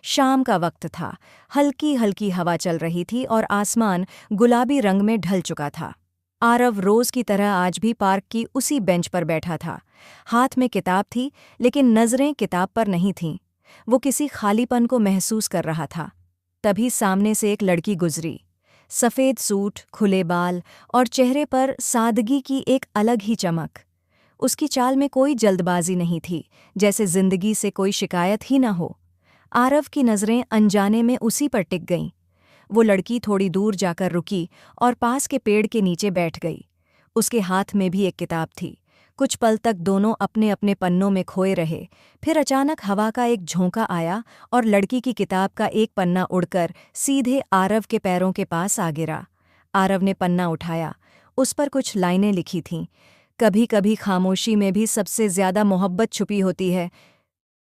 शाम का वक्त था। हल्की हल्की हवा चल रही थी और आसमान गुलाबी रंग में ढल चुका था। आरव रोज की तरह आज भी पार्क की उसी बेंच पर बैठा था। हाथ में किताब थी, लेकिन नजरें किताब पर नहीं थीं। वो किसी खालीपन को महसूस कर रहा था। तभी सामने से एक लड़की गुजरी। सफ़ेद सूट, खुले बाल और चेहरे पर सादगी की एक अलग ही चमक। उसकी चाल में कोई जल्दबाजी नहीं थी, जैसे जिंदगी से कोई शिकायत ही न हो। आरव की नज़रें अनजाने में उसी पर टिक गईं। वो लड़की थोड़ी दूर जाकर रुकी और पास के पेड़ के नीचे बैठ गई। उसके हाथ में भी एक किताब थी। कुछ पल तक दोनों अपने अपने पन्नों में खोए रहे। फिर अचानक हवा का एक झोंका आया और लड़की की किताब का एक पन्ना उड़कर सीधे आरव के पैरों के पास आ गिरा। आरव ने पन्ना उठाया। उस पर कुछ लाइनें लिखी थीं। कभी कभी खामोशी में भी सबसे ज्यादा मोहब्बत छुपी होती है।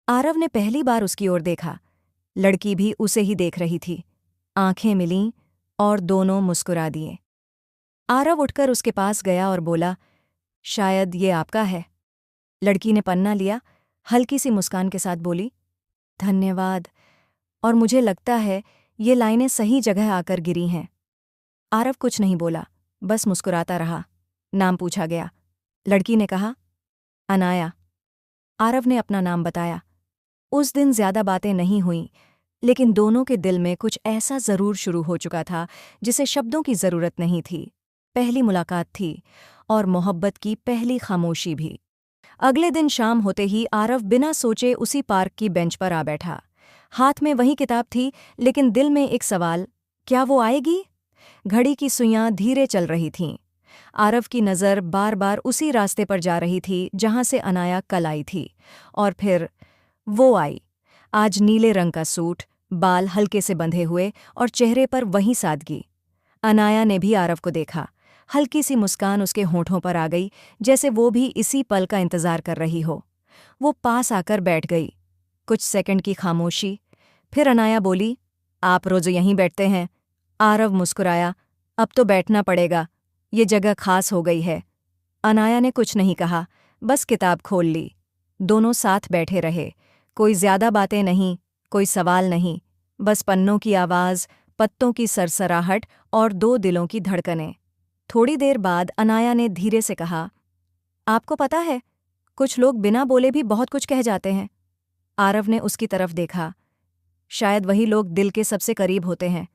आरव ने पहली बार उसकी ओर देखा। लड़की भी उसे ही देख रही थी। आंखें मिलीं और दोनों मुस्कुरा दिए। आरव उठकर उसके पास गया और बोला, शायद ये आपका है। लड़की ने पन्ना लिया, हल्की सी मुस्कान के साथ बोली, धन्यवाद। और मुझे लगता है ये लाइनें सही जगह आकर गिरी हैं। आरव कुछ नहीं बोला, बस मुस्कुराता रहा। नाम पूछा गया। लड़की ने कहा, अनाया। आरव ने अपना नाम बताया। उस दिन ज्यादा बातें नहीं हुईं, लेकिन दोनों के दिल में कुछ ऐसा जरूर शुरू हो चुका था जिसे शब्दों की जरूरत नहीं थी। पहली मुलाकात थी, और मोहब्बत की पहली खामोशी भी। अगले दिन शाम होते ही आरव बिना सोचे उसी पार्क की बेंच पर आ बैठा। हाथ में वही किताब थी, लेकिन दिल में एक सवाल, क्या वो आएगी? घड़ी की सुइयां धीरे चल रही थीं। आरव की नज़र बार बार उसी रास्ते पर जा रही थी जहां से अनाया कल आई थी। और फिर वो आई। आज नीले रंग का सूट, बाल हल्के से बंधे हुए और चेहरे पर वही सादगी। अनाया ने भी आरव को देखा। हल्की सी मुस्कान उसके होठों पर आ गई, जैसे वो भी इसी पल का इंतजार कर रही हो। वो पास आकर बैठ गई। कुछ सेकंड की खामोशी। फिर अनाया बोली, आप रोज यहीं बैठते हैं? आरव मुस्कुराया, अब तो बैठना पड़ेगा, ये जगह खास हो गई है। अनाया ने कुछ नहीं कहा, बस किताब खोल ली। दोनों साथ बैठे रहे। कोई ज्यादा बातें नहीं, कोई सवाल नहीं, बस पन्नों की आवाज़, पत्तों की सरसराहट और दो दिलों की धड़कनें। थोड़ी देर बाद अनाया ने धीरे से कहा, आपको पता है, कुछ लोग बिना बोले भी बहुत कुछ कह जाते हैं। आरव ने उसकी तरफ देखा। शायद वही लोग दिल के सबसे करीब होते हैं।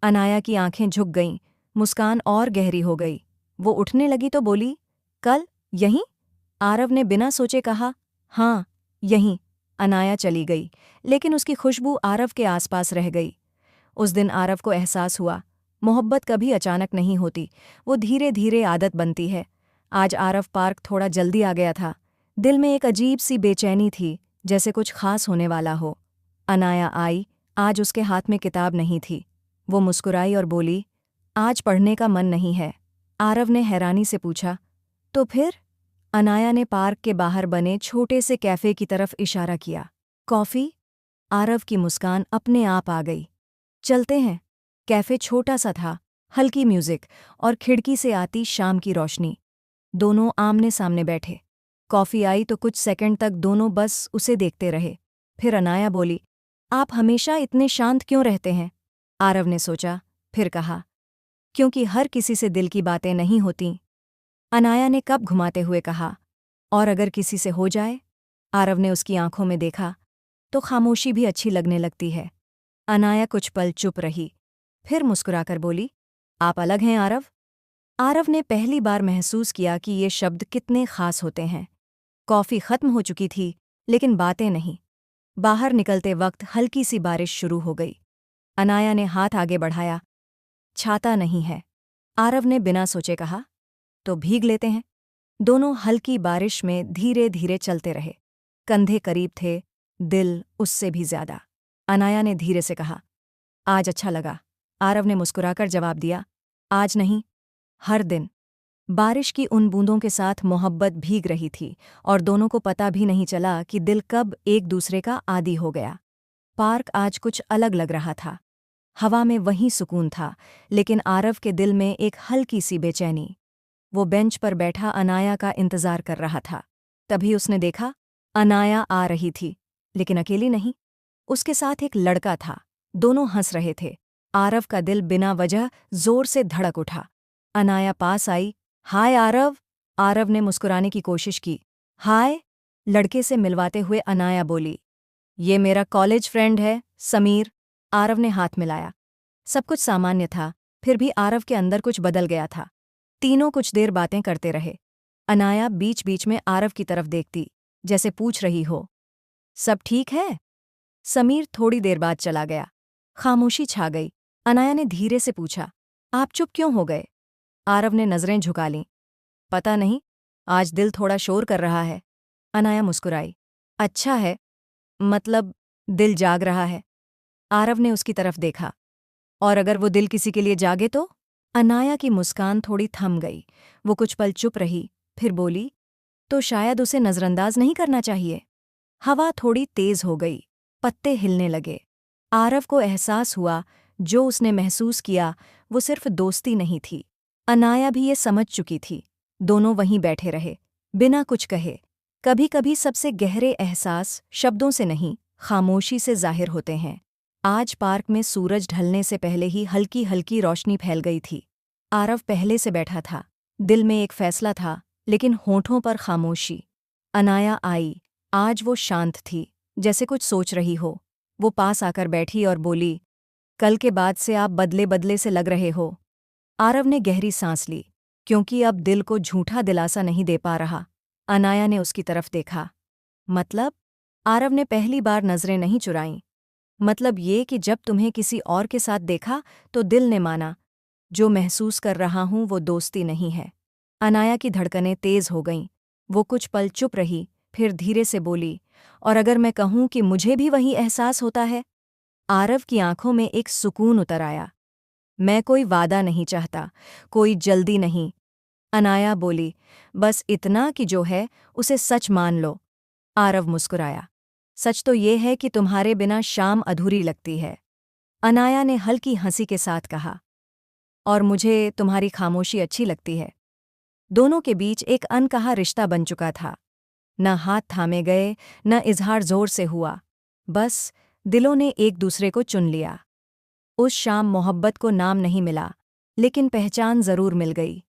अनाया की आंखें झुक गईं, मुस्कान और गहरी हो गई। वो उठने लगी तो बोली, कल यहीं? आरव ने बिना सोचे कहा, हाँ, यहीं। अनाया चली गई, लेकिन उसकी खुशबू आरव के आसपास रह गई। उस दिन आरव को एहसास हुआ, मोहब्बत कभी अचानक नहीं होती, वो धीरे धीरे आदत बनती है। आज आरव पार्क थोड़ा जल्दी आ गया था। दिल में एक अजीब सी बेचैनी थी, जैसे कुछ खास होने वाला हो। अनाया आई। आज उसके हाथ में किताब नहीं थी। वो मुस्कुराई और बोली, आज पढ़ने का मन नहीं है। आरव ने हैरानी से पूछा, तो फिर? अनाया ने पार्क के बाहर बने छोटे से कैफे की तरफ इशारा किया। कॉफ़ी? आरव की मुस्कान अपने आप आ गई। चलते हैं। कैफे छोटा सा था, हल्की म्यूजिक और खिड़की से आती शाम की रोशनी। दोनों आमने सामने बैठे। कॉफ़ी आई तो कुछ सेकंड तक दोनों बस उसे देखते रहे। फिर अनाया बोली, आप हमेशा इतने शांत क्यों रहते हैं? आरव ने सोचा, फिर कहा, क्योंकि हर किसी से दिल की बातें नहीं होती। अनाया ने कब घुमाते हुए कहा, और अगर किसी से हो जाए? आरव ने उसकी आंखों में देखा, तो खामोशी भी अच्छी लगने लगती है। अनाया कुछ पल चुप रही, फिर मुस्कुराकर बोली, आप अलग हैं आरव? आरव ने पहली बार महसूस किया कि ये शब्द कितने खास होते हैं। कॉफ़ी खत्म हो चुकी थी, लेकिन बातें नहीं। बाहर निकलते वक्त हल्की सी बारिश शुरू हो गई। अनाया ने हाथ आगे बढ़ाया, छाता नहीं है। आरव ने बिना सोचे कहा, तो भीग लेते हैं। दोनों हल्की बारिश में धीरे धीरे चलते रहे। कंधे करीब थे, दिल उससे भी ज्यादा। अनाया ने धीरे से कहा, आज अच्छा लगा। आरव ने मुस्कुराकर जवाब दिया, आज नहीं, हर दिन। बारिश की उन बूंदों के साथ मोहब्बत भीग रही थी, और दोनों को पता भी नहीं चला कि दिल कब एक दूसरे का आदी हो गया। पार्क आज कुछ अलग लग रहा था। हवा में वही सुकून था, लेकिन आरव के दिल में एक हल्की सी बेचैनी। वो बेंच पर बैठा अनाया का इंतजार कर रहा था। तभी उसने देखा, अनाया आ रही थी, लेकिन अकेली नहीं। उसके साथ एक लड़का था। दोनों हंस रहे थे। आरव का दिल बिना वजह जोर से धड़क उठा। अनाया पास आई। हाय आरव। आरव ने मुस्कुराने की कोशिश की। हाय। लड़के से मिलवाते हुए अनाया बोली। ये मेरा कॉलेज फ्रेंड है, समीर। आरव ने हाथ मिलाया। सब कुछ सामान्य था, फिर भी आरव के अंदर कुछ बदल गया था। तीनों कुछ देर बातें करते रहे। अनाया बीच बीच में आरव की तरफ देखती, जैसे पूछ रही हो, सब ठीक है? समीर थोड़ी देर बाद चला गया। खामोशी छा गई। अनाया ने धीरे से पूछा, आप चुप क्यों हो गए? आरव ने नजरें झुका लीं। पता नहीं, आज दिल थोड़ा शोर कर रहा है। अनाया मुस्कुराई। अच्छा है, मतलब दिल जाग रहा है। आरव ने उसकी तरफ देखा। और अगर वो दिल किसी के लिए जागे तो? अनाया की मुस्कान थोड़ी थम गई। वो कुछ पल चुप रही, फिर बोली, तो शायद उसे नजरअंदाज नहीं करना चाहिए। हवा थोड़ी तेज हो गई। पत्ते हिलने लगे। आरव को एहसास हुआ, जो उसने महसूस किया वो सिर्फ दोस्ती नहीं थी। अनाया भी ये समझ चुकी थी। दोनों वहीं बैठे रहे, बिना कुछ कहे। कभी कभी सबसे गहरे एहसास शब्दों से नहीं, खामोशी से जाहिर होते हैं। आज पार्क में सूरज ढलने से पहले ही हल्की हल्की रोशनी फैल गई थी। आरव पहले से बैठा था। दिल में एक फैसला था, लेकिन होठों पर खामोशी। अनाया आई। आज वो शांत थी, जैसे कुछ सोच रही हो। वो पास आकर बैठी और बोली, कल के बाद से आप बदले बदले से लग रहे हो। आरव ने गहरी सांस ली, क्योंकि अब दिल को झूठा दिलासा नहीं दे पा रहा। अनाया ने उसकी तरफ देखा। मतलब? आरव ने पहली बार नजरें नहीं चुराईं। मतलब ये कि जब तुम्हें किसी और के साथ देखा तो दिल ने माना, जो महसूस कर रहा हूं वो दोस्ती नहीं है। अनाया की धड़कनें तेज हो गईं। वो कुछ पल चुप रही, फिर धीरे से बोली, और अगर मैं कहूं कि मुझे भी वही एहसास होता है? आरव की आंखों में एक सुकून उतर आया। मैं कोई वादा नहीं चाहता, कोई जल्दी नहीं। अनाया बोली, बस इतना कि जो है उसे सच मान लो। आरव मुस्कुराया। सच तो ये है कि तुम्हारे बिना शाम अधूरी लगती है। अनाया ने हल्की हंसी के साथ कहा, और मुझे तुम्हारी खामोशी अच्छी लगती है। दोनों के बीच एक अनकहा रिश्ता बन चुका था। न हाथ थामे गए, न इजहार जोर से हुआ। बस दिलों ने एक दूसरे को चुन लिया। उस शाम मोहब्बत को नाम नहीं मिला, लेकिन पहचान जरूर मिल गई।